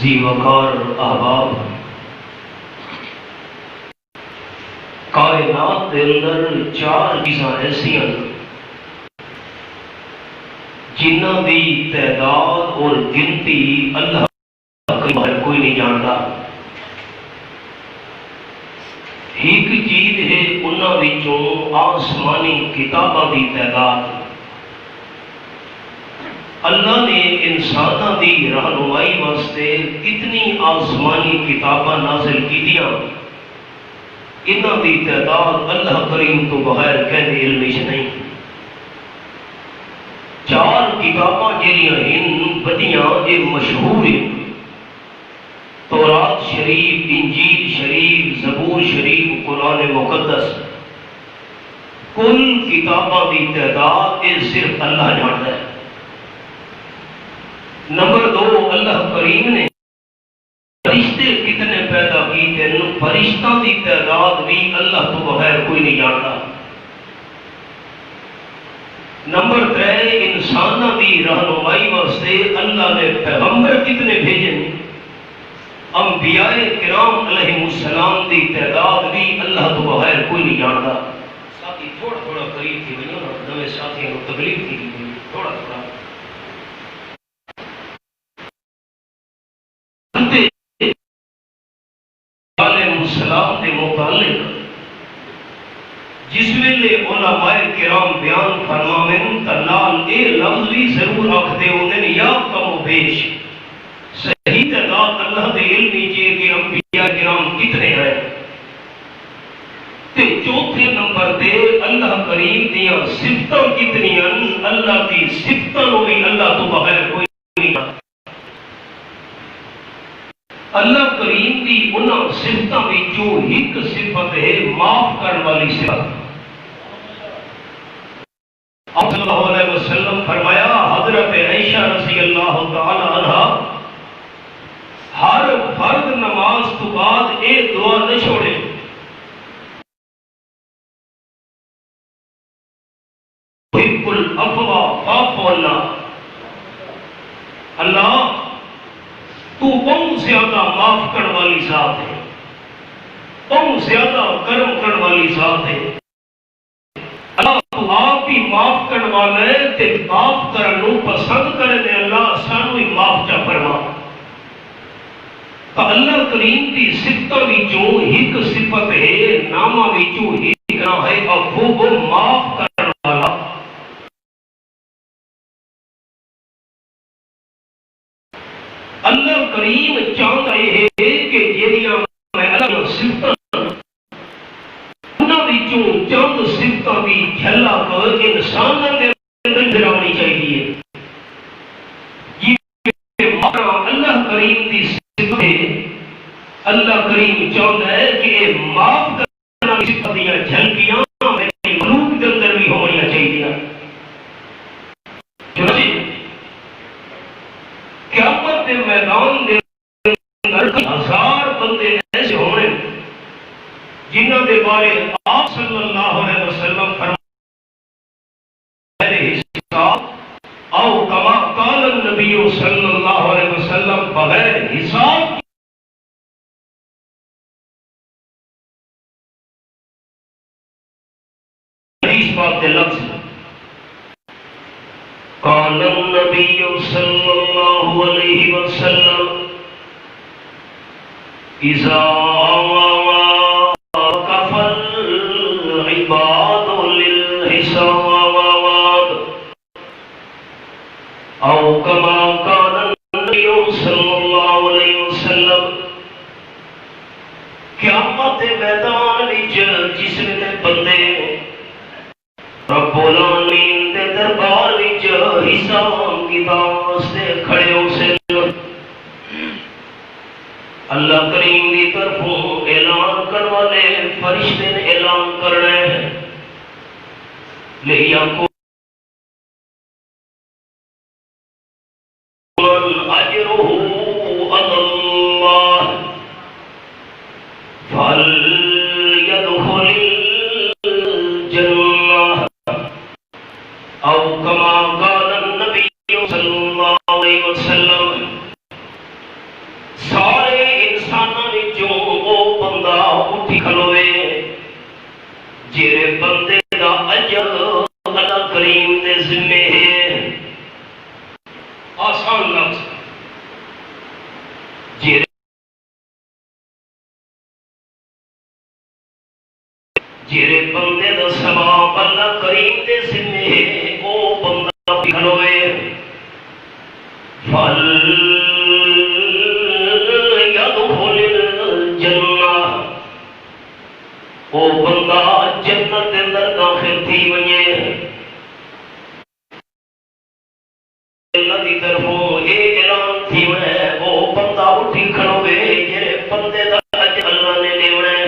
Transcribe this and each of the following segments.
ذی وقار احباب، کائنات کے اندر چار چیزاں ایسا جنہ کی تعداد اور گنتی اللہ کوئی نہیں جانتا۔ ایک چیز ہے انہوں آسمانی کتاباں کی تعداد۔ اللہ نے انسانوں کی رہنمائی واسطے کتنی آسمانی کتاباں نازل کیتیاں، انہاں کی تعداد اللہ کریم تو بغیر کہنے علم نہیں۔ چار کتاباں جہاں ہیں بڑیاں یہ مشہور ہیں، تورات شریف، انجیل شریف، زبور شریف، قرآن مقدس۔ کل کتاباں کی تعداد یہ صرف اللہ جانتا ہے۔ نمبر دو، اللہ کریم نے فرشتے کتنے پیدا کیتے ہیں، فرشتوں کی تعداد بھی اللہ تو بغیر کوئی نہیں جانتا۔ نمبر تین، انسانوں کی رہنمائی واسطے اللہ نے پیغمبر کتنے بھیجے ہیں، انبیاء کرام علیہ السلام کی تعداد بھی اللہ تو بغیر کوئی نہیں جانتا۔ ساتھی تھوڑا تھوڑا قریب تھی بھائی نویں ساتھیوں کو تکلیف تھی تھوڑا تھوڑا علیہ السلام کے متعلق جس ویلے علماء کرام بیان فرماویں تا نال اے لفظ بھی ضرور رکھتے ہوندے یا کم و بیش صحیح تعداد اللہ دے علم نیچے کہ انبیاء کرام کتنے ہیں۔ تے چوتھے نمبر تے اللہ کریم دیاں صفتاں کتنی ہیں، اللہ کی صفتاں بھی اللہ تو بغیر کوئی نہیں جانتا۔ اللہ کریم کی انہاں صفتاں وچوں ایک صفت ہے معاف کرنے والی صفت۔ آپ صلی اللہ علیہ وسلم فرمایا، حضرت عائشہ رضی اللہ تعالی عنہا ہر فرد نماز تو بعد ایک دعا نہ چھوڑے، حب العفو فاعف عنا، اللہ تو بہت زیادہ معاف کرنے والی ذات ہے، بہت زیادہ کرم کرنے والی ذات ہے۔ اللہ تو آپ ہی معاف کرنے والا ہے تے معاف کرنے پسند کرے تے اللہ سانو ہی معاف چا فرما۔ تو اللہ کریم کی صفتوں وچوں ایک صفت ہے، نامہ وچوں ایک نام ہے عفو، معاف کرنے والا۔ اللہ کریم چاہتا ہے کہ جہاں میں اللہ صفتاں انہاں وچوں چند صفتاں دی جھلک انساناں دے اندر آنی چاہیے۔ یہ اللہ کریم دی صفت ہے، اللہ کریم چاہتا ہے کہ معاف کرنے والی صفت دیاں جھلکیاں میرے مخلوق دے اندر بھی ہونی چاہیے۔ قیامت کے میدان دے اندر ہزار بندے ایسے ہونے جنہاں دے بارے آپ صلی اللہ علیہ وسلم فرماتے حساب او کما قال النبی صلی اللہ علیہ وسلم بغیر حساب حدیث پاک کے لفظ قال النبی صلی اللہ علیہ وسلم اذا وقف العباد للحساب او کما قال النبی صلی اللہ علیہ وسلم، قیامت میدان وچ جس نے بندے رب العالمین دے دربار وچ حساب کتاب سے کھڑے ہو سے اللہ کریم کی طرفوں اعلان کرنے والے فرشتے نے اعلان کرنا ہے لیا کو اجرہ علی اللہ فلیدخل الجنہ او کما قال النبی صلی اللہ علیہ وسلم۔ جیرے بندے دا اجر اللہ کریم دے ذمے ہے. آسان لفظ. جیرے بندے دا ثواب اللہ کریم دے ذمے ہے او بندہ کھلوے. فل یدخل الجنہ او بندہ جنت دے اندر داخل تھی ونجے. اللہ دی طرفوں اے اعلان تھی وے او بندہ اٹھی کھڑوے جڑے بندے دا اجر اللہ نے دیونا ہے.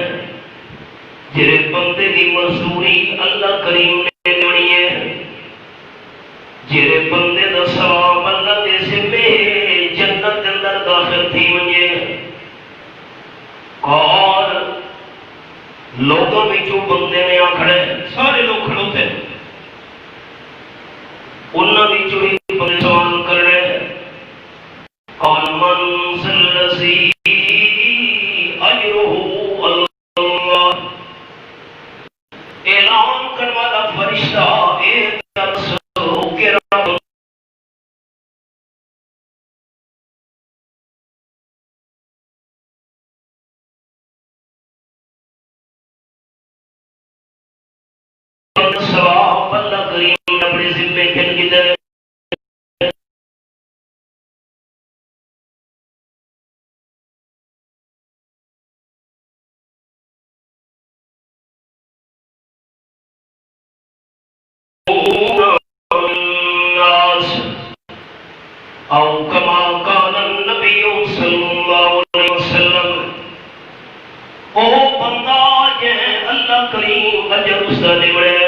جڑے بندے دی مزدوری اللہ کریم نے دینی ہے. جڑے بندے دا ثواب اللہ دے ذمے جنت دے اندر داخل تھی ونجے. اور لوگوں وچوں بندے نے آکھڑے سارے لوگ کھڑوتے انہاں وچوں ہی سوال کر رہے قال من الذی اجرہ اللہ. اعلان کرنے والا فرشتہ اے دسو کہ رب ثواب اللہ کریم نے اپنے ذمے کن کیتا ہے. او کما قال النبی صلی اللہ علیہ وسلم. او بندہ جے اللہ کریم اجر اس دا دیوڑے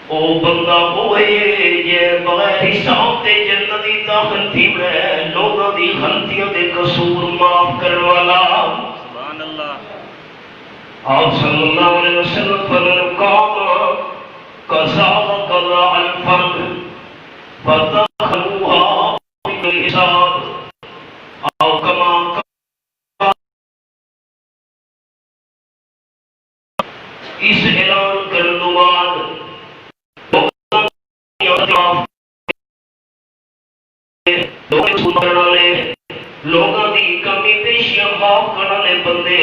او بندہ ہوئے جے بغیر حساب تے جنت دی داخل تھی وے لوگاں دی غلطیاں دے قصور معاف کرنے والا. سبحان اللہ. آپ صلی اللہ علیہ وسلم فرمایا قام قضا قضا الفرد فتدخلوها بالحساب او کما اس اعلان کرنے کے بعد لوگوں کی کمی پیشیاں معاف کرنے والے بندے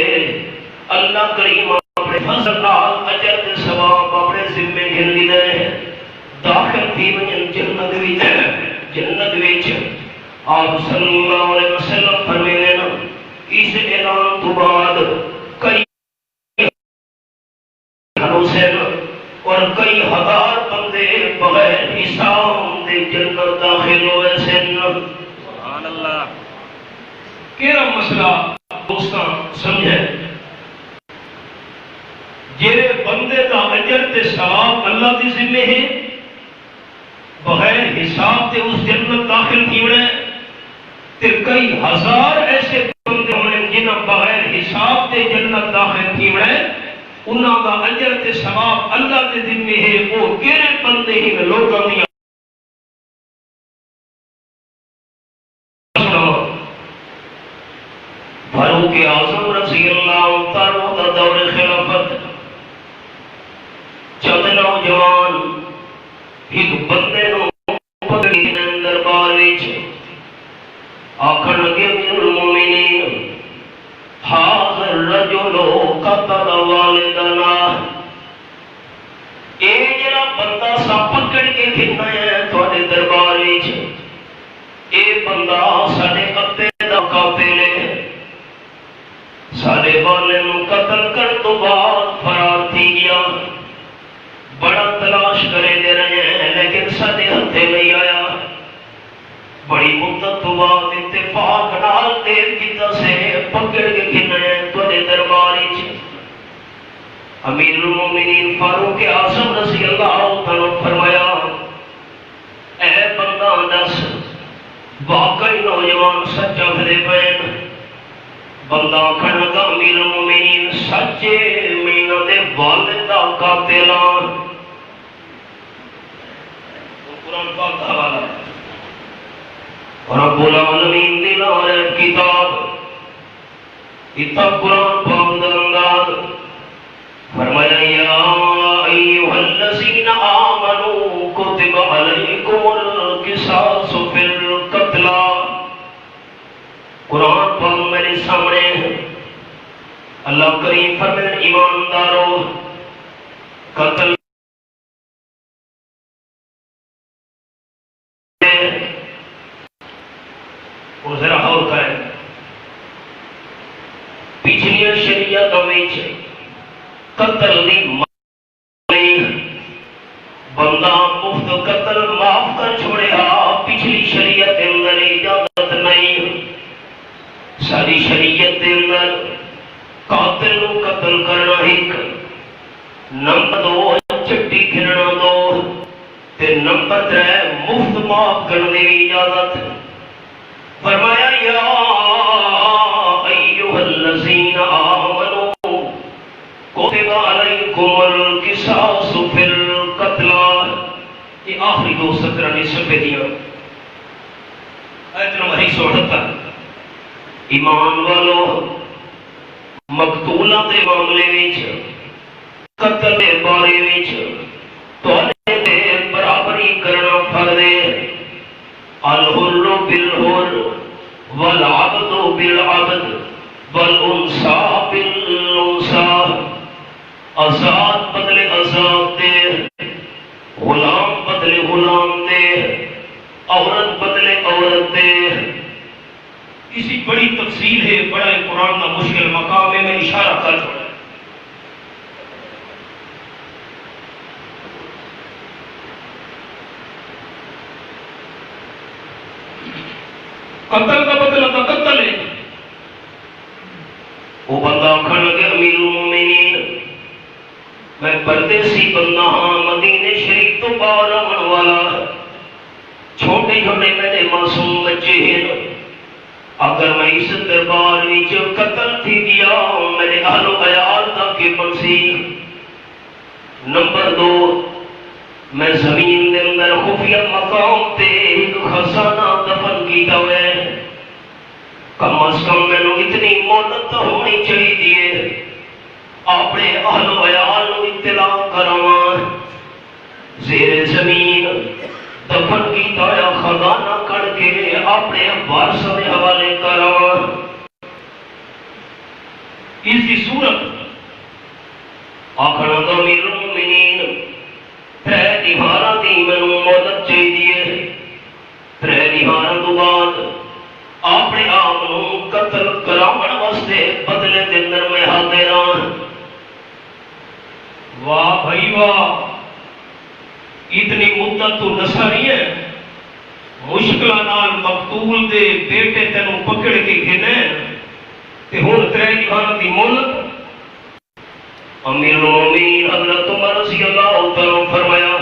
اللہ کریم اپنے فضل نال اجر تے ثواب اپنے ذمے گن لیندے داخل تھی ونجن جنت وچ. جنت وچ آپ صلی اللہ علیہ وسلم فرماتے ہیں اس اعلان تو بعد کئی حسین اور کئی ہزار بندے بغیر حساب دے جنت داخل ہوئے سن. سبحان اللہ. کیڑا مسئلہ دوستاں سمجھے. جڑے بندے دا اجر تے ثواب اللہ دی ذمہ ہے بغیر حساب تے اس جنت داخل تھیوڑے تے کئی ہزار ایسے بندے ہونے جنہاں بغیر حساب تے جنت داخل تھیوڑے انہاں دا اجر تے ثواب اللہ دے ذمہ ہے. وہ کیڑے بندے ہی لوگاں دی فاروق اعظم رضی اللہ تعالی عنہ دا دور خلافت چند نوجوان ایک بندے نو پکڑی دربار وچ آکھن لگے امیر المومنین حاضر رجل قتل والدنا. اے جڑا بندہ سا پکڑ کے کھنا ہے تواڈے دربار وچ اے بندہ ساڈے ابے دا قاتل ہے. ساڈے والے نو قتل کر تو بعد فرار تھی گیا. بڑا تلاش کرے دے رہے ہیں لیکن ساڈے ہتھے نہیں آیا. بڑی مدت تو بعد اتفاق نال دیر کیتا سے پکڑ کے کھنا ہے تواڈے دربار وچ. امیر المومنین فاروق اعظم رضی اللہ تعالی فرمایا اے بندہ دس واقعی نوجوان سچا پھرے پین. بندہ آکھن لگا امیر المومنین سچے مینہ دے والد دا قاتلان. قرآن پاک دا حوالہ ہے رب العالمین دی نازل کتاب اتنا قرآن پاک دا انداز فرمایا یا ایھا الذین آمنوا کتب علیکم القصاص فی القتلی. قرآن پاک میرے سامنے ہے. اللہ کریم فرمائے ایماندارو قتل اور ذرا اور کریں پچھلی شریعت وچ قتل دی بندہ مفت قتل معاف کر چھوڑیا. پچھلی شریعت دے اندر اجازت نہیں. ساری شریعت دے اندر قاتل نو قتل کرنا ایک، نمبر 2 چٹی کھڑنا 2 تے نمبر 3 مفت معاف کرنے کی اجازت. فرمایا یا ایھا الذین آمنوا کتب علیکم القصاص فی القتلی. یہ آخری 2 سطر نے صفحے دیا ایت نمبر 178. ایمان والو مقتولاں دے معاملے وچ قتل دے بارے وچ تواڈے تے برابری کرنا فرض ہے. الحر بالحر والعبد بالعبد والانثى بالانثى. آزاد بدلے آزاد دے، غلام بدلے غلام دے، عورت بدلے عورت دے. اسی بڑی تفصیل ہے، بڑا قرآن کا مشکل مقام ہے، میں اشارہ کر چھوڑا. قتل کا بدلہ کا قتل ہے. وہ بندہ کھڑ گیا امیر المومنین میں پردیسی بندہ ہاں، مدینے شریف تو باہر آنے والا. چھوٹے چھوٹے میرے معصوم بچے ہیں. اگر میں اس دربار وچ قتل تھی گیا میرے اہل و عیال تک کے منسی. نمبر 2 میں زمین دے اندر خفیہ مقام تے ایک خزانہ دفن کیتا ہوا ہے. کم از کم میں اتنی مہلت ہونی چاہیے اپنے اہل و عیال نو اطلاع کراواں. زیر زمین دفن کیتا ہوا خزانہ کڑ کے اپنے وارثاں دے حوالے کراواں. اس کی صورت آخر امیر المومنین 3 دیہاراں دی مینوں مہلت چاہیے. 3 دیہاراں تو بعد اپنے آپ کو قتل کراون واسطے بدلے دے اندر میں حاضر ہاں. واہ بھائی واہ، اتنی مدت تو نسا نہیں ہے. مشکلاں نال مقتول دے بیٹے تینوں پکڑ کے گھنے تے ہن 3 دیہاراں دی مہلت. امیر المومنین حضرت عمر رضی اللہ تعالیٰ فرمایا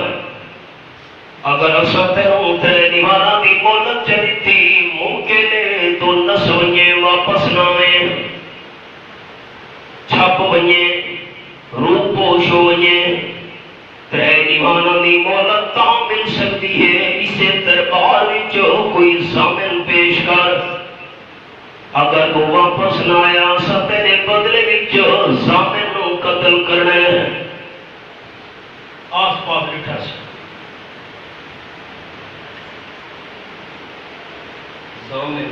اگر اساں تینوں 3 دیہاراں دی مہلت چلتی ممکن ہے تو نس ونجے واپس نہ آئے، چھپ ونجے، روح پوش ہو ونجے. 3 دیہاراں دی مہلت تاں مل سکتی ہے اسے دربار وچ کوئی ضامن پیش کر. اگر تو واپس نہ آیا سا تیرے بدلے وچ ضامن نو قتل کرنا ہے. آس پاس بیٹھا سی ضامن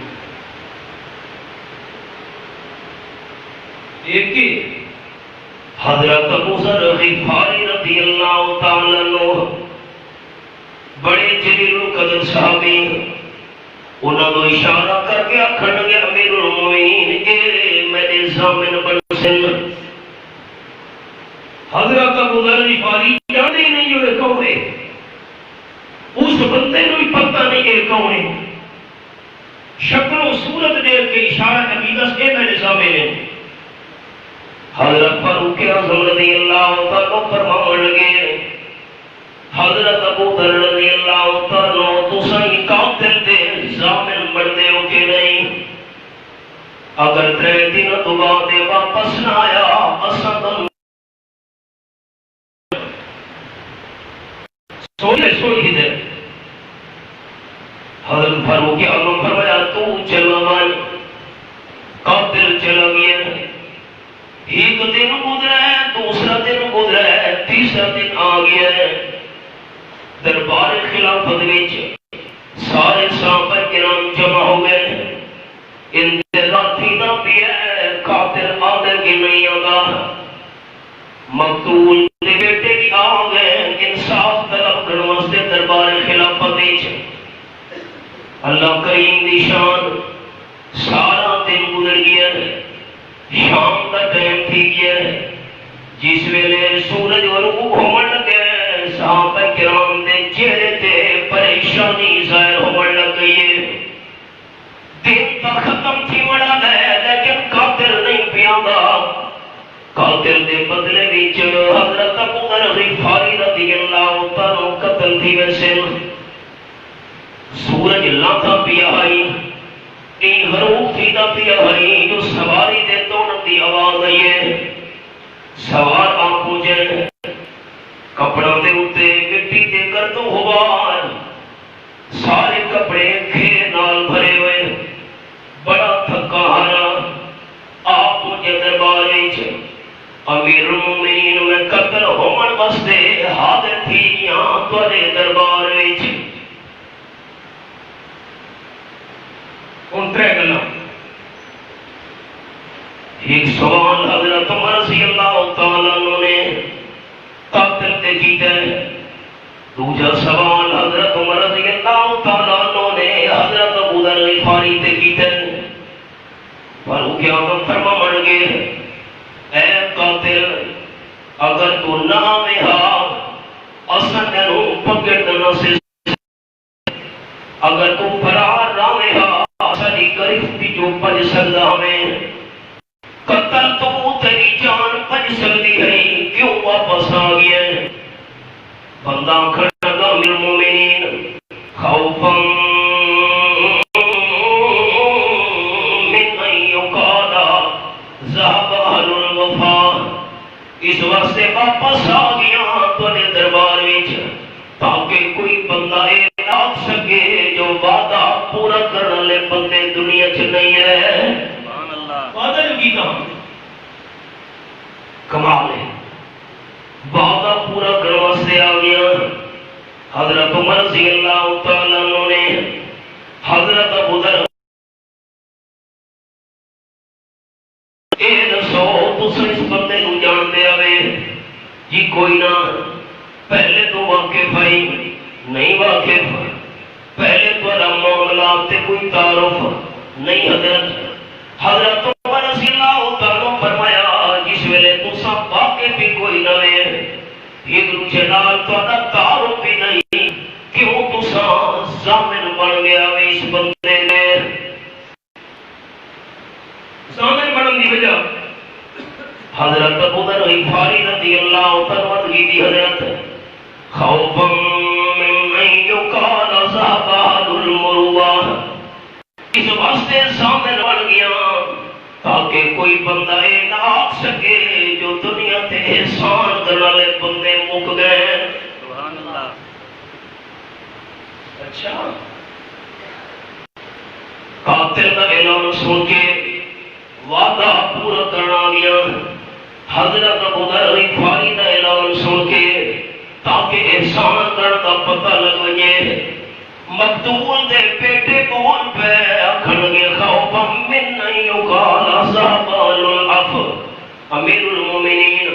ایک ہی حضرت ابو ذر غفاری رضی اللہ تعالی عنہ بڑے جلیل القدر صحابی. انہوں نے اشارہ کر کے آخر گیا امیر المومنین اے میرے ضامن بن سن. حضرت ابو ذر غفاری جانے نہیں ہوئے کون ہے، اس بندے کو بھی پتہ نہیں ہے کون ہے. شکل و صورت دیکھ کے اشارہ عقیدہ سے میرے ضامن ہے. حضرت فاروق اعظم رضی اللہ تعالیٰ فرمان لگے حضرت ابو ذر رضی اللہ تعالیٰ تساں قاتل دے ضامن بنتے ہو کہ نہیں؟ اگر 3 دن تو بعد واپس نہ آیا اساں تم سوئی دے. حضرت فاروق اعظم فرمایا تو چلا مان. قاتل چلا گیا ایک دن گزرا ہے، دوسرا دن گزرا ہے، تیسرا دن آ گیا ہے۔ دربار خلافت وچ سارے صحابہ کرام جمع ہو گئے، انتظار تھیدا پیا ہے قاتل آدھے کی نہیں آتا۔ مقتول دے بیٹے بھی آ گئے انصاف طلب کرنے واسطے دربار خلافت وچ۔ اللہ کریم دی شان، سارا دن گزر گیا ہے، شام کا ٹائم تھی گیا ہے، جس ویلے سورج غروب ہون لگے صحابہ کرام دے چہرے تے پریشانی ظاہر ہون لگ گئی ہے۔ دن تو ختم تھی وڑا ہے لیکن قاتل نہیں پیاندا۔ قاتل دے بدلے وچ حضرت ابو ذر غفاری رضی اللہ تعالی قتل تھی ویسے۔ سورج لاتا پیا ہے، غروب تھیدا پیا ہے، جو سواری دے دوڑن دی آواز آئی ہے۔ سوار آنکھوں جن کپڑوں دے اتے مٹی تے گرد و غبار، سارے کپڑے کھیر نال بھرے ہوئے، بڑا تھکا ہارا آپ مجھے دربار وچ امیر المومنین میں قتل ہومن واسطے حاضر تھی یہاں تواڈے دربار وچ۔ ان ترے گلاں، ایک سوال حضرت عمر رضی اللہ تعالیٰ عنہ نے قاتل تے کیتا ہے، دوجا سوال حضرت عمر رضی اللہ تعالیٰ عنہ نے حضرت ابو ذر غفاری تے کیتا ہے۔ پر وہ کیا فرما بن گئے، اے قاتل اگر تو نہ میں ہاں اساں تینوں پکڑ دینا سے، اگر تو فرار نہ میں ہاں ساری گرفتی جو پج سکدا ہمیں، قتل تو تیری جان پج سکتی ہے، کیوں واپس آ گیا؟ بندہ کھڑا گا امیر المومنین خوفا من ان یقال ذهب اهل الوفا، اس واسطے واپس آ گیا تواڈے دربار وچ تاکہ کوئی بندہ یہ آکھ سکے جو وعدہ پورا کرنے والے بندے دنیا چ نہیں ہے۔ وعدہ جو کیتا کمال ہے، وعدہ پورا کرنے واسطے آ گیا۔ حضرت عمر رضی اللہ تعالیٰ عنہ نے حضرت ابو ذر اے دسو تساں اس بندے نوں جانتے آوے؟ جی کوئی نہ، پہلے تو واقف ہے نہیں واقف، پہلے تو معاملات تے کوئی تعارف نہیں حضرت۔ حضرت عمر رضی اللہ تعالیٰ فرمایا جس ویلے تساں واقف بھی کوئی نہ وے، ایک دوسرے نال تہاڈا تعارف بھی نہیں، کیوں تساں ضامن بن گیا وے اس بندے نے؟ ضامن بنن دی وجہ حضرت ابو ذر غفاری رضی اللہ تعالی عنہ دی حضرت خوفا من ان یقال ذهب اهل المروہ، اس واسطے ضامن بن گیا تاکہ کوئی بندہ یہ نہ آکھ سکے جو دنیا تے احسان کرنے والے بندے مک گئے۔ سبحان اللہ۔ اچھا، قاتل کا اعلان سن کے وعدہ پورا کرنا گیا، حضرت ابو ذر غفاری کا اعلان سن کے تاکہ احسان کرنے کا پتہ لگ جائے، مقتول دے بیٹے بول پہ آکھن گے خوفا من ان یقال ذهب اهل العفو، امیر المومنین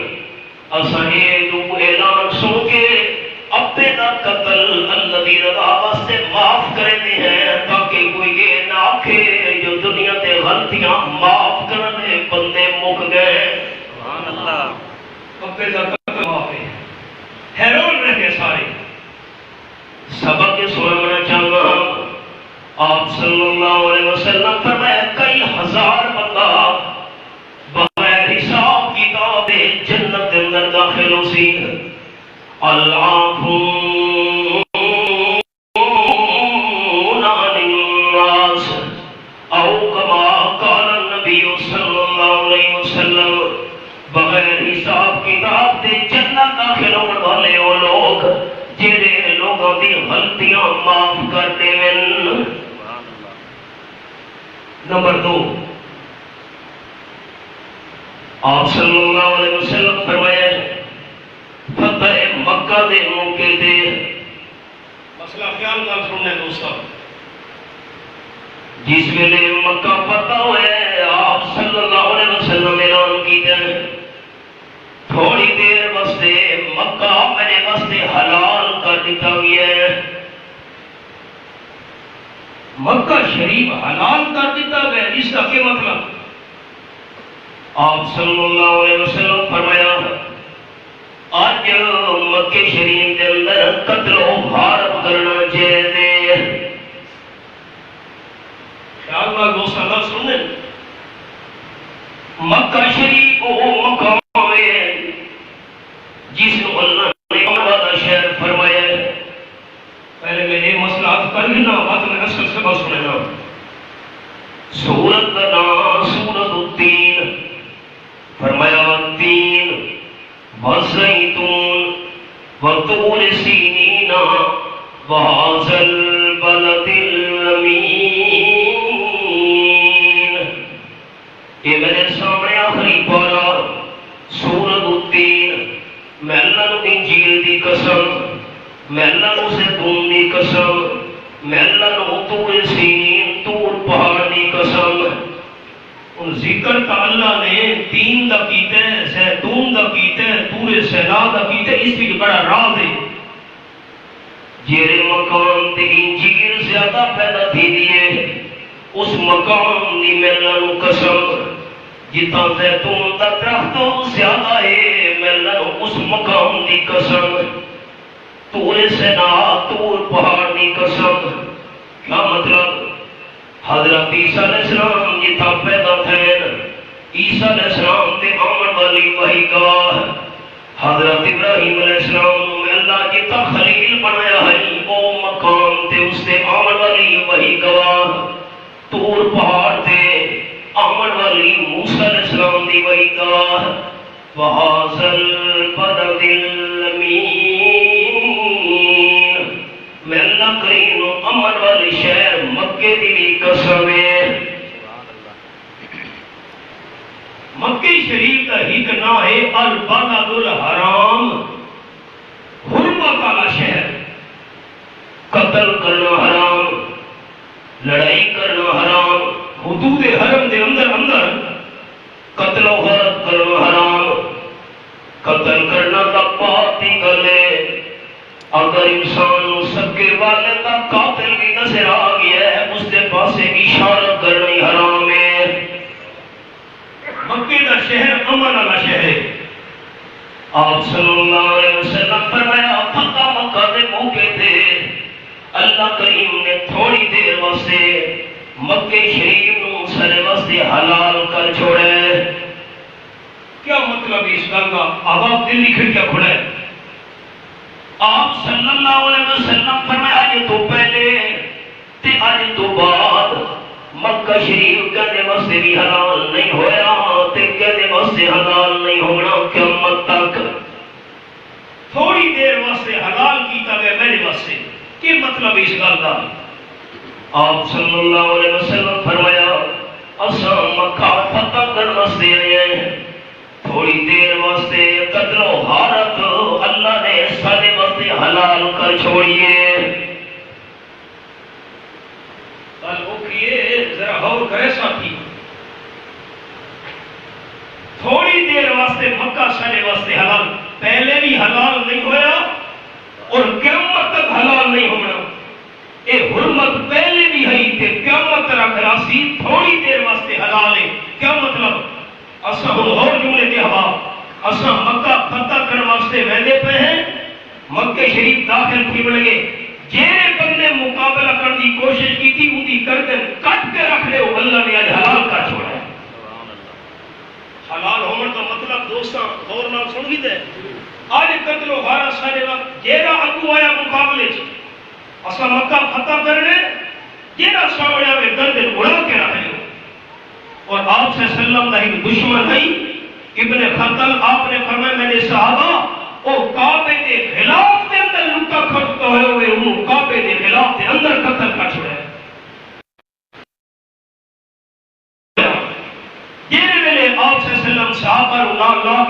اساں اعلان سن کے اپنے دا قتل اللہ دی رضا واسطے معاف کرتے ہیں تاکہ کوئی یہ نہ آکھے جو دنیا تے غلطیاں معاف کرنے بندے مک گئے۔ سبحان اللہ۔ اپنے دا قتل معاف ہے، حیران رہ گئے سارے۔ سبق سننا چاہتا ہوں، آپ صلی اللہ علیہ وسلم فرمایا کئی ہزار بندہ بغیر حساب کتاب جنت کے اندر داخل ہو سی۔ العافون عن الناس او کما قال النبی صلی اللہ علیہ وسلم، بغیر حساب کتاب دے جنت داخل ہونے والے وہ لوگ جڑے لوگوں دی غلطیاں معاف کر دے۔ نمبر 2، آپ صلی اللہ علیہ وسلم فرمایا فتح مکہ دے موقع دے مسئلہ خیال نال سننے دوستو، جس ویلے مکہ فتح ہوئے آپ صلی اللہ علیہ وسلم اعلان کیتے تھوڑی دیر واسطے مکہ میرے واسطے حلال کر دیتا گیا ہے، مکہ شریف حلال کر دیتا گیا، اس کا کیا مطلب؟ آپ صلی اللہ علیہ وسلم فرمایا آج مکہ شریف کے اندر قتل و غارت کرنا چاہیے۔ خیال نال دوست اللہ سننے، مکہ شریف وہ مقام ہے جس کو اللہ نے والا شہر فرمایا ہے۔ پہلے میں یہ مسئلہ کر لینا، بعد میں اصل سے بات سننا۔ سورت کا نام سورت التین، فرمایا والتین والزیتون وطور سینین وہذا البلد الامین۔ یہ میرے سامنے آخری پارا سورت التین، میں اللہ نو انجیل دی قسم، میں اللہ نو زیتون دی قسم، میں اللہ نو طور سینین طور پہاڑ دی قسم۔ ان ذکر کا اللہ نے تین دا کیتے ہیں، زیتون دا کیتے ہیں، طور سینا دا کیتے ہیں، اس بھی بڑا راز ہے۔ جیرے مقام تے انجیل زیادہ پیدا تھی دیئے اس مقام دی میں اللہ نو قسم، جتا زیتون دا درخت زیادہ ہے میں اللہ نو اس مقام دی قسم، طور سینا طور پہاڑ دی قسم۔ کیا مطلب؟ حضرت عیسیٰ علیہ السلام جتا پیدا تھے، عیسیٰ علیہ السلام تے آمن والی وہی گواہ، حضرت ابراہیم علیہ السلام میں اللہ جتا خلیل بنایا ہے وہ مقام تے اس تے آمن والی وہی گواہ، طور پہاڑ تے آمن والی موسیٰ علیہ السلام دی وہی گواہ، وَهَذَا الْبَلَدِ الْأَمِينَ۔ میں اللہ کریم امن والی شہر مکے دی بھی قسم ہے۔ مکہ شریف کا ہی نام ہے البلد الحرام، حرمت والا شہر۔ قتل کرنا حرام، لڑائی کرنا حرام، حدود حرم دے اندر اندر قتل و غارت کرنا حرام۔ قتل کرنا کا بات ہی گلے، اگر انسان سکے والے کا قاتل بھی نظر آ گیا ہے اس کے پاسے اشارت کرنی حرام ہے۔ مکہ کا شہر امن والا شہر ہے۔ آپ صلی اللہ علیہ وسلم فرمایا فتح مکہ دے موقع تھے اللہ کریم نے تھوڑی دیر واسطے مکہ شریف نو سارے واسطے حلال کر چھوڑے۔ کیا مطلب اس گل کا؟ آپ دل لکھ کیا کھڑا ہے؟ آپ صلی اللہ علیہ وسلم فرمایا آج تو پہلے تے آج تو بعد مکہ شریف کہنے واسطے بھی حلال نہیں ہویا تے کہنے واسطے حلال نہیں ہونا قیامت تک۔ تھوڑی دیر واسطے حلال کیتا گیا میرے واسطے، کیا مطلب اس گل کا؟ آپ صلی اللہ علیہ وسلم فرمایا اساں مکہ فتح کرنے واسطے آئے ہیں، تھوڑی دیر واسطے قتل و غارت اللہ نے سارے واسطے حلال کر چھوڑیے۔ کل اٹھئے ذرا غور کرے ساتھی، تھوڑی دیر واسطے مکہ سارے واسطے حلال، پہلے بھی حلال نہیں ہویا اور قیامت تک حلال نہیں ہونا۔ اے حرمت پہلے بھی ہے تے قیامت تک راسی تھوڑی دیر واسطے حلال ہے۔ کیا مطلب؟ اساں اور جملے دے ہوا اساں مکہ فتح کرنے واسطے ویندے پے ہیں، مکہ شریف داخل تھی لگے جیڑے بندے مقابلہ کرنے کی کوشش کی تھی اودی گردن کٹ کے رکھ لے اللہ نے آج حلال کر چھوڑا ہے۔ حلال ہونے کا مطلب دوستاں غور نال سن گئے تے آج قتل و غارت سارے وقت جیڑا اگو آیا مقابلے چ اساں مکہ فتح کرنے جیڑا سامنے میں گردن اڑا کے رکھ لے۔ اور آپ سے سلم دا ایک دشمن ہے ابن خطل، آپ نے فرمایا میرے صحابہ او کعبے کے خلاف دے اندر لکا کھڑتا ہوئے انہوں کعبے کے خلاف دے اندر قتل کر چھوڑا ہے۔ جیرے ویلے آپ سے سلم صحابہ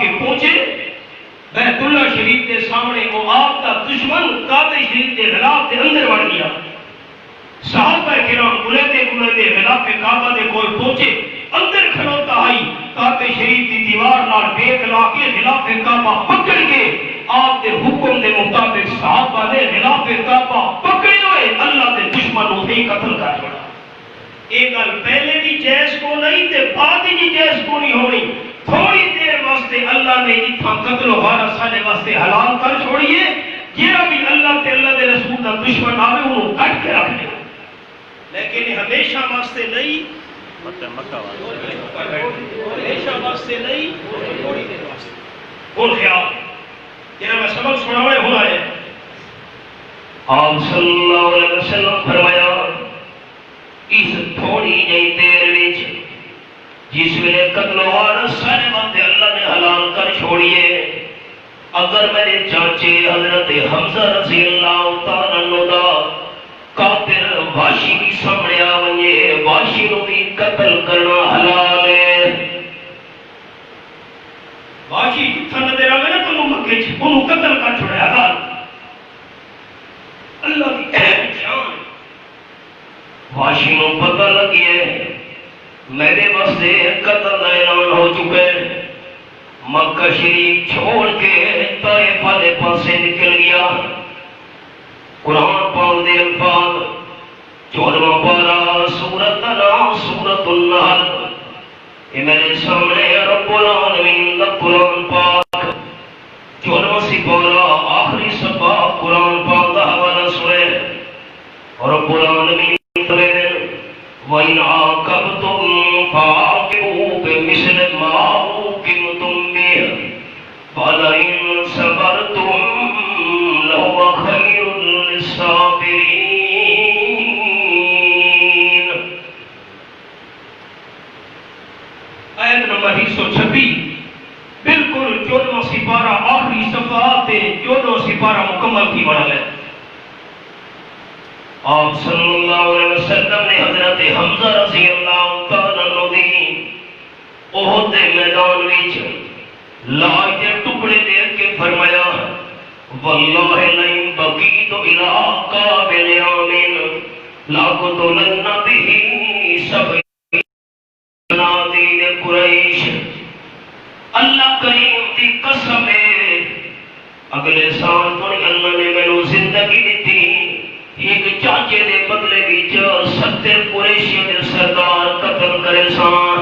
کے پہنچے بیت اللہ شریف کے سامنے، وہ آپ کا دشمن کعبہ شریف کے غلاف کے اندر بڑھ گیا. صحابہ کرام بلندے غلاف کعبہ دے کول پہنچے، اندر کھلوتا آئی کعبہ شریف کی دیوار نال بیک لا کے غلاف کعبہ پکڑ کے آپ کے حکم دے مطابق صحابہ نے غلاف کعبہ پکڑے ہوئے اللہ کے دشمن کو ہی قتل کر چھوڑا. یہ گل پہلے بھی جائز کو نہیں تے بعد بھی جائز کو نہیں ہونی. تھوڑی دیر واسطے اللہ نے اتنا قتل و غارت سارے واسطے حلال کر چھوڑیے. جہاں بھی اللہ تے اللہ دے رسول کا دشمن آوے انہوں کٹ کے رکھ دیا، لیکن ہمیشہ واسطے نہیں، ہمیشہ واسطے نہیں، تھوڑی دیر واسطے. اور خیال جنہاں میں سبق سناوے ہوا ہے، آپ صلی اللہ علیہ وسلم فرمایا اس تھوڑی جئی دیر وچ جس ویلے قتل و غارت سارے واسطے اللہ نے حلال کر چھوڑیے، اگر میرے چاچے حضرت حمزہ رضی اللہ تعالیٰ عنہ دا کافر واشی بھی سامنے آ ونجے، واشی نو بھی قتل کرنا حلال ہے. واشی جتھا نظر آوے نا تو مکے چ انہوں قتل کر چھوڑے حلال. اللہ کی اہم شان. واشی نو پتہ لگیے میرے واسطے قتل کا اعلان ہو چکے، مکہ شریف چھوڑ کے طائف والے پاسے نکل گیا. قرآن پاک دے الفاظ 14واں پارہ سورۃ النحل، سورۃ النحل، یہ میرے سامنے رب العالمین کا قرآن پاک 14واں سپارہ آخری صفحہ قرآن پاک کا حوالہ سنے. رب العالمین وَإِنْ عَاقَبْتُمْ فَعَاقِبُوا بِمِثْلِ مَا عُوقِبْتُمْ بِهِ وَلَئِنْ صَبَرْتُمْ لَهُوَ خَيْرٌ لِلصَّابِرِينَ. آیت نمبر 126 بالکل 14واں سپارہ آخری صفحہ تے 14واں سپارہ مکمل کی بنا ہے. آپ صلی اللہ علیہ وسلم نے حضرت حمزہ رضی اللہ تعالیٰ عنہ دی احد دے میدان وچ لاج دے ٹکڑے دے کے فرمایا واللہ لئن بقیت الی قابل آمین لاقتلن بہ سبعین دین قریش. اللہ کریم دی قسم ہے اگلے سال تو اللہ نے مینوں زندگی دیتی، ایک چاچے دے بدلے وچ 70 قریشیوں دے سردار قتل کرے سان.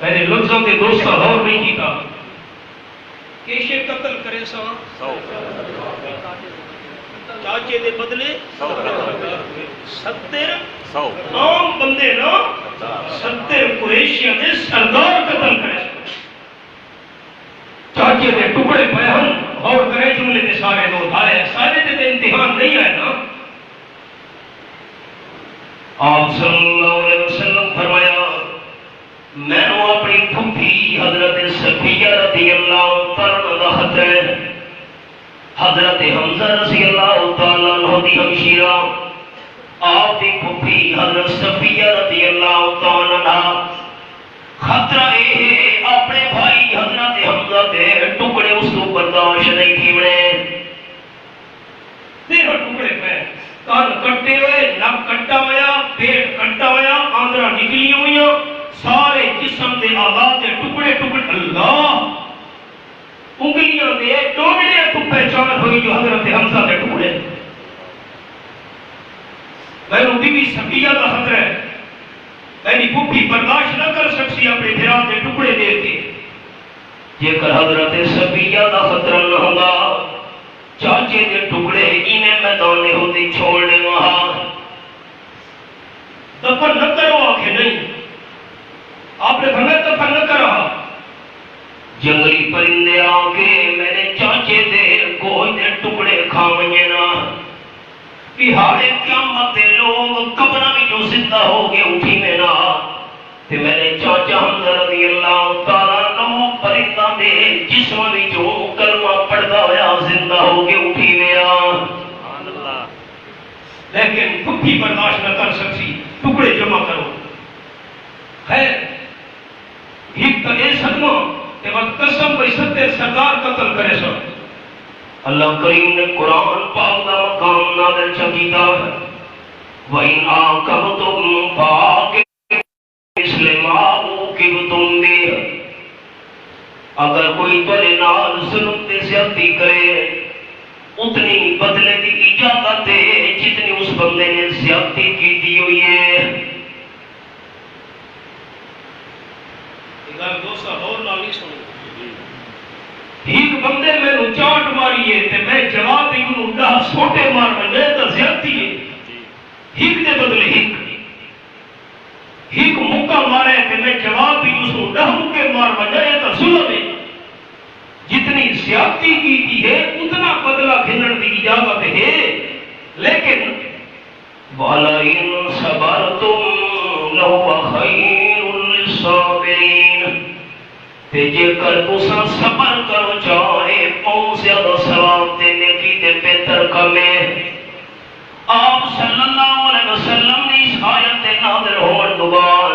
میں نے لفظوں کے دوست کا غور نہیں کیتا، کیسے قتل کرے سان؟ چاچے دے بدلے 70 عام بندے نا 70 قریشیوں دے سردار قتل کرے سان. چاچے دے ٹکڑے پے ہن اور کرے جملے کے سارے لوگ آئے، سارے تے امتحان نہیں آئے نا. آپ صلی اللہ علیہ وسلم فرمایا میں نے اپنی پھپھی حضرت صفیہ رضی اللہ تعالیٰ عنہ خط ہے، حضرت حمزہ رضی اللہ تعالیٰ عنہ دی ہمشیرہ آپ کی پھپھی حضرت صفیہ رضی اللہ تعالیٰ عنہ خطرہ ہے اپنے بھائی حضرت حمزہ کے ٹکڑے اس کو برداشت نہیں تھی بڑے. تیرہ ٹکڑے پہ کان کٹے ہوئے، نک کٹا ہوا، پیٹ کٹا ہوا، آندرا نکلی ہوئی، سارے جسم دے آزاد دے ٹکڑے ٹکڑے. اللہ انگلیاں دے ٹوٹڑے تو پہچان ہوئی جو حضرت حمزہ کے ٹکڑے. میں نے بی بی صفیہ کا خطرہ ہے، میری پھپھی برداشت نہ کر سکسی اپنے بھرا کے ٹکڑے دے کے. جے کر حضرت صفیہ کا خطرہ نہ ہوگا چاچے دے ٹکڑے انہیں میدان ہوتی چھوڑنے وہاں دفن نہ کرو. آنکھیں نہیں، آپ نے فرمایا دفن نہ کرا. جنگلی پرندے آ کے میرے چاچے دے کوئی دے ٹکڑے کھاویں نا کہ ہارے قیامت دے لوگ قبرہ میں جو زندہ ہو گئے اٹھی میں نا تے میرے چاچا حمزہ رضی اللہ تعالیٰ عنہ پرندہ دے جسم میں جو کلمہ پڑھدا ہویا زندہ ہو کے اٹھی میں آ. لیکن پھپھی برداشت نہ کر سکسی ٹکڑے جمع کرو. خیر ایک ٹھیک تو اے صدمہ کہ وقت قسم بھئی ستر سرکار قتل کرے سو اللہ کریم نے قرآن پاک دا مقام نازل چکیتا ہے وَإِنْ عَاقَبْتُمْ فَعَاقِبُوا مِثْلَ مَا عُوقِبْتُمْ بِهِ اگر کوئی تولے نال ظلم تے زیادتی کرے اتنی بدلے دی اجازت ہے جتنی اس بندے نے زیادتی کی دی ہوئی ہے. ایک بندے میں نو چاٹ ماری ہے تے میں جواب دی نو ڈا سوٹے مار میں تے زیادتی ہے. ایک دے بدلے ایک موقع مارے تے میں جواب دی اس نو ڈا مکے مار میں تے ظلم ہے. جتنی زیادتی کی تھی ہے اتنا بدلہ گھنن دی اجازت ہے لیکن وَلَئِن صَبَرْتُمْ لَهُوَ خَيْرٌ لِلصَّابِرِينَ تے جے کر تساں صبر کرو چاہے پاؤں زیادہ ثواب تے نیکی تے بہتر کمے. آپ صلی اللہ علیہ وسلم نے اس آیت نازل ہونے تو بعد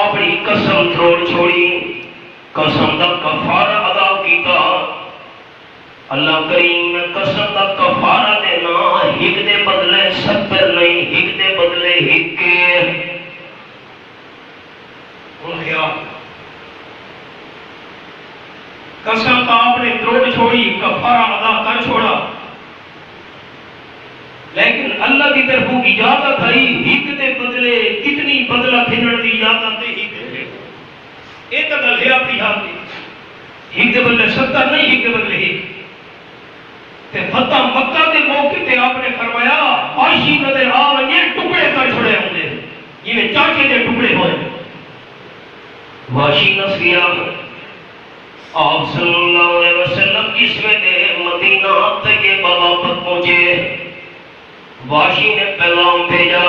اپنی قسم توڑ چھوڑی قسم دا کفارہ ادا کیتا. اللہ کریم میں قسم دا کفارہ دینا ہک دے بدلے 70 نہیں ہک دے بدلے ہک کے قسم کا آپ نے توڑ چھوڑی کفارہ ادا کر چھوڑا لیکن اللہ کی طرف اجازت آئی ہک دے بدلے کتنی بدلہ پھرن دی اجازت دے ہک دے ایک گل ہے اپنی ہاتھ دی ایک دے بدلے 70 نہیں ایک دے بدلے ایک تے فتح مکہ کے موقع تے آپ نے فرمایا عاشی نظر آ یہ ٹکڑے کر چھوڑے ہوں گے یہ چاچے کے ٹکڑے ہوئے واشی نصریہ آپ صلی اللہ علیہ وسلم جس ویلے مدینہ طیبہ واپس پہنچے واشی نے پیغام بھیجا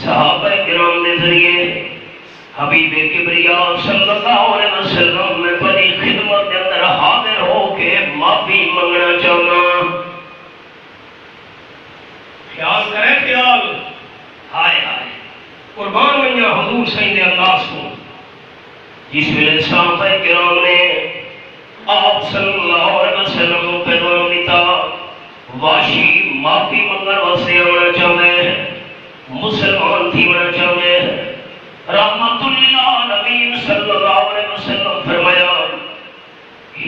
صحابہ کرام کے ذریعے حبیب کبریا صلی اللہ علیہ وسلم میں بڑی خدمت کے اندر حاضر ہو کے معافی منگنا چاہنا. خیال کرے خیال ہائے ہائے قربان منیا حضور سید اللہ سو جس ویلے صحابہ کرام نے آپ صلی اللہ علیہ وسلم کو پیغام دیتا واشی معافی منگن واسطے آنا چاہے مسلمان تھی ہونا چاہے رحمت للعالمین صلی اللہ علیہ وسلم فرمایا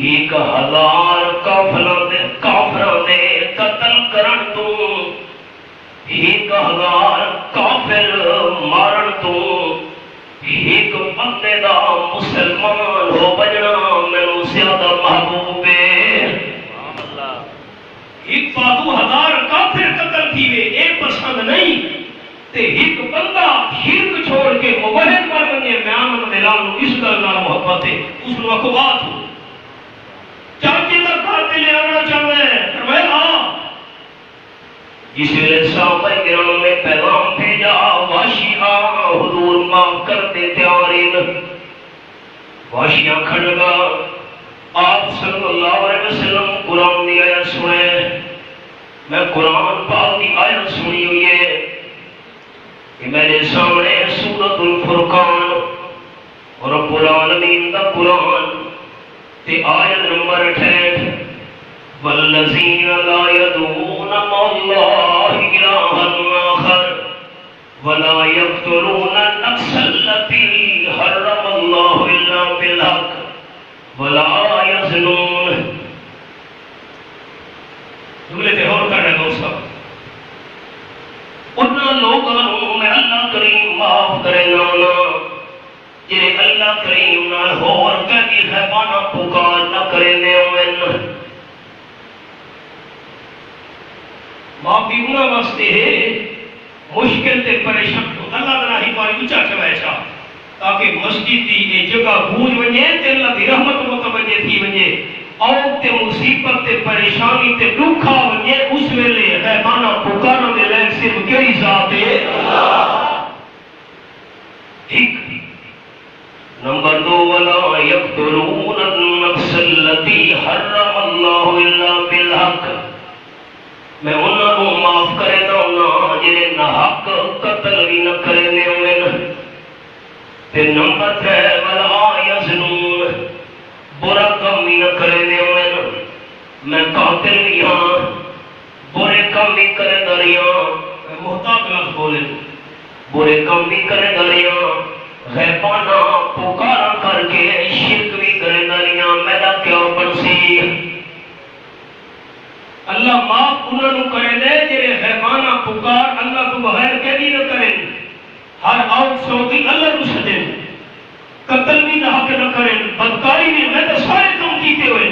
1000 کافراں دے قتل کرن تو 1000 کافر مارن تو ایک بندے دا مسلمان ہو بجنا مینوں زیادہ محبوب ہے. ایک 1000 کافر قتل کیے ایک پسند نہیں تے ایک بندہ شرک چھوڑ کے موحد پر بنے میامن دلال اس گل نال محبت ہے اس نو اخوات ہو چاچے دا قاتل لے آنا چاہے فرمایا ہاں جس ویلے صحابہ کرام نے پیغام بھیجا واشی حضور معاف کرتے تیارین واشیاں کھڑ گا آپ صلی اللہ علیہ وسلم قرآن دی آیت سنے میں قرآن پاک کی آیت سنی ہوئی ہے کہ میرے سامنے سورۃ الفرقان اور رب العالمین دا قرآن تے آیت نمبر 68 والذین لا يدعون مع اللہ الہا آخر ولا يقتلون النفس التي حرم اللہ الا بالحق ولا يزنون. جملے تے اور کرنے دوستو انہاں لوگوں میں اللہ کریم معاف کرے نانا جنہیں اللہ کریم نال ہور کہتی خیبانہ پکار نہ کرے نیوین. معافی انہاں واسطے ہے مشکل تے پریشان اللہ تعالیٰ ہی باری اونچا چوائے چاہ تاکہ مسجد دی یہ جگہ گونج ونجے تے اللہ دی رحمت متوجہ تھی ونجے اور تے مصیبت تے پریشانی تے دکھا ونجے اس ویلے خیبانہ پکاروں دے لائق صرف کئی ذات ہے ٹھیک. نمبر 2 ولا يقتلون النفس التي حرم الله الا بالحق میں انہاں کو معاف کرے داں جنہیں نہ حق قتل بھی نہ کرے ہوئے. تے نمبر 3 ولا برا کام بھی نہ کرے دے میں قاتل بھی ہاں برے کام بھی کرے دریاں میں محتاط لفظ بولے برے کام بھی کرے دریاں غیبانہ پکارا کر کے شرک بھی کرے دریاں میرا کیا بنسی اللہ معاف انہوں نے کرے دے جنہیں غیبانہ پکار اللہ تو بغیر کے بھی نہ کریں ہر آؤٹ سوتی اللہ کو سجے قتل بھی نہ حق نہ کریں بدکاری بھی میں تو سارے کام کیتے ہوئے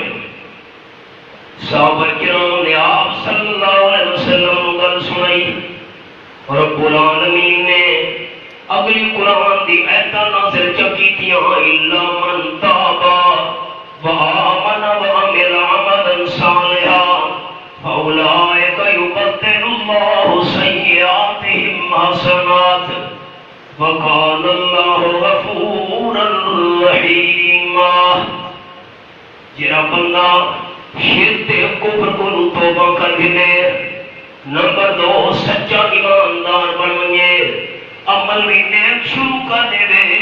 صحابہ کرام نے آپ صلی اللہ علیہ وسلم گل سنائی رب العالمین نے اگلی قرآن دی ایتاں نازل کیتیاں الا من تاب وآمن وعمل عملا صالحا فاولئک یبدل اللہ سیئاتہم حسنات وقال اللہ غفورا رحیما جرا بندہ شرک کفر کو توبہ کر دے نمبر 2 سچا ایماندار بن گئے عمل بھی نیک شروع کر دے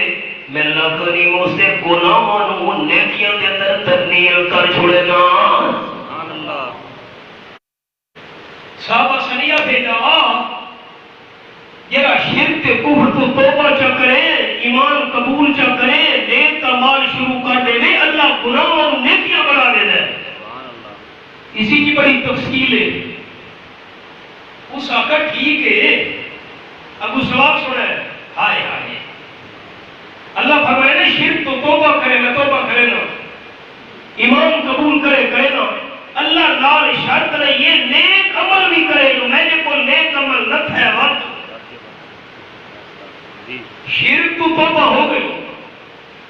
میں اللہ کریم اس سے گناہوں نیکیاں کے اندر تبدیل کر چھوڑے گا صحابہ سنیا بھیجا جرا شرک کفر کو توبہ چا کرے ایمان قبول چا کرے نیک اعمال شروع کر دے اللہ گناہوں نیکیاں بنا دے دے اسی کی بڑی تفصیل ہے اس آقا ٹھیک ہے ابو سواب سنا ہے ہائے ہائے اللہ فرمائے نا شرک تو توبہ کرے میں توبہ کرے نا ایمان قبول کرے نا اللہ نال شرط نے یہ نیک عمل بھی کرے جو میں نے کو نیک عمل نہ تھے وقت شرک تو توبہ ہو گئی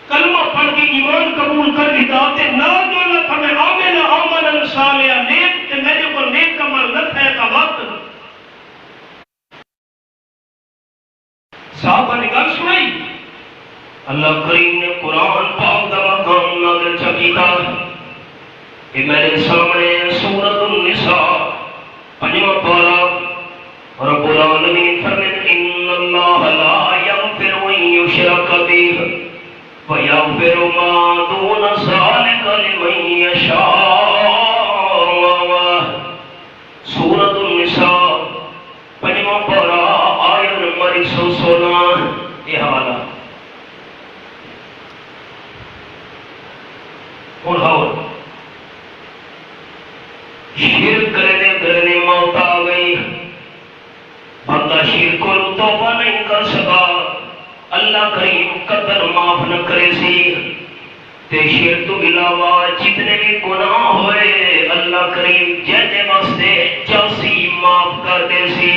کلمہ پڑھ کے ایمان قبول کر دیتا تے نہ جو اللہ فرمائے عامل عمل صالح نیک تے میں نے کو نیک عمل نہ تھے کا وقت صحابہ نے گل سنائی اللہ کریم نے قرآن پاک دا مقام نازل کیتا کہ میرے سامنے سورۃ النساء 5واں پارہ رب العالمین فرماتے ان اللہ لا یغفر ان یشرک بہ ویغفر ما دون ذلک لمن یشاء سورۃ النساء 5واں پارہ آیت نمبر 116 یہ حوالہ اور شرک کرنے موت آ گئی بندہ شرک کو توبہ نہیں کر سکا اللہ کریم قدر معاف نہ کرے سی تے شرک تو علاوہ جتنے بھی گناہ ہوئے اللہ کریم جیتے واسطے 84 معاف کر دے سی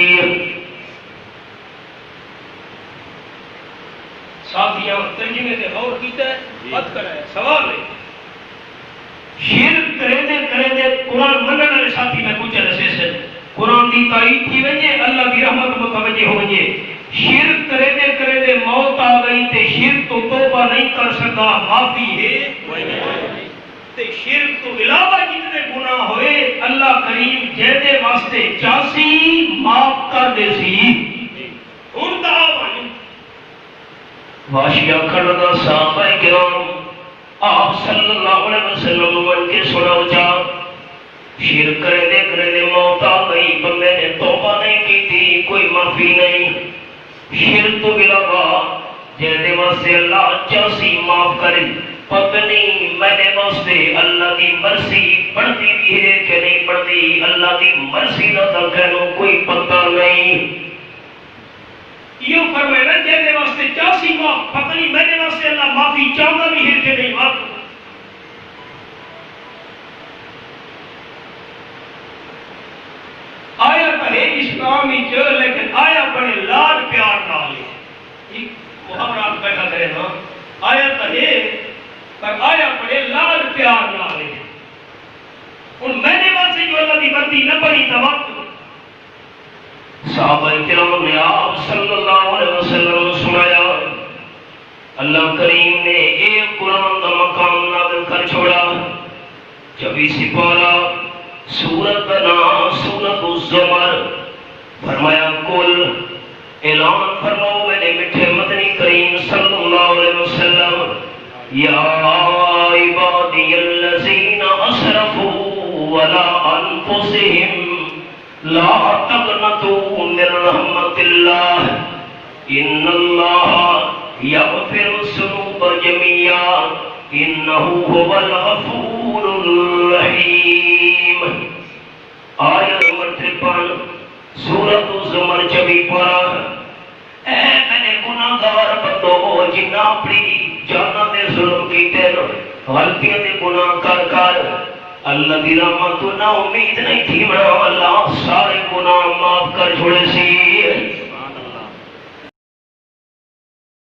ساتھیاں ترجمے سے غور کیتا ہے مت کرے سوال ہے شرک کرے قرآن منن والے ساتھی میں پوچھا رسے سے قرآن دی تائید کی وجہ اللہ کی رحمت متوجہ ہو گئی شرک کرے موت آ گئی تے شرک تو توبہ نہیں کر سکا معافی ہے تے شرک تو علاوہ جتنے گناہ ہوئے اللہ کریم جیدے واسطے 84 معاف کر دے سی ان دا آوانی واشیہ کھڑا صحابہ کرام آپ صلی اللہ علیہ وسلم من کے سناو جا شرک کرے موت آ گئی بندے نے توبہ نہیں کی تھی کوئی معافی نہیں شرک تو علاوہ جیدے واسطے اللہ 84 معاف کرے پتہ نہیں میرے واسطے اللہ کی مرضی بڑھتی بھی ہے کہ نہیں بڑھتی اللہ کی مرضی کا تو کہنو کوئی پتہ نہیں یہ فرمائے نا جیدے واسطے 84 معاف پتہ نہیں میرے واسطے اللہ معافی چاہتا بھی ہے کہ نہیں معاف آیا کہے اسلامی جو لیکن آیا بڑے لاڈ پیار نالے محمد بیٹھا کرے نا آیا کہے پر آیا بڑے لاڈ پیار نالے ان میں نے واسطے جو اللہ کی مرضی نہ پڑی تھا وقت صحابہ کرام نے آپ صلی اللہ علیہ وسلم سنایا اللہ کریم نے ایک قرآن کا مقام نازل کر چھوڑا 24 پارہ سورت بنا سورت الزمر فرمایا کل اعلان فرماؤ میں نے میٹھے مدنی کریم صلی اللہ علیہ وسلم یا عباد عبادي الذين أسرفوا على أنفسهم لا تقنطوا من رحمة الله إن الله يغفر الذنوب جميعا إنه هو الغفور الرحيم. آیت نمبر 53 سورۃ الزمر 24 پارہ. اے میرے گناہگار بندو جنہ اپنی جاناں دے ظلم کیتے غلطیاں دے گناہ کر کر اللہ دی رحمت نہ امید نہیں تھی، اللہ سارے گناہ معاف کر چھوڑے سی.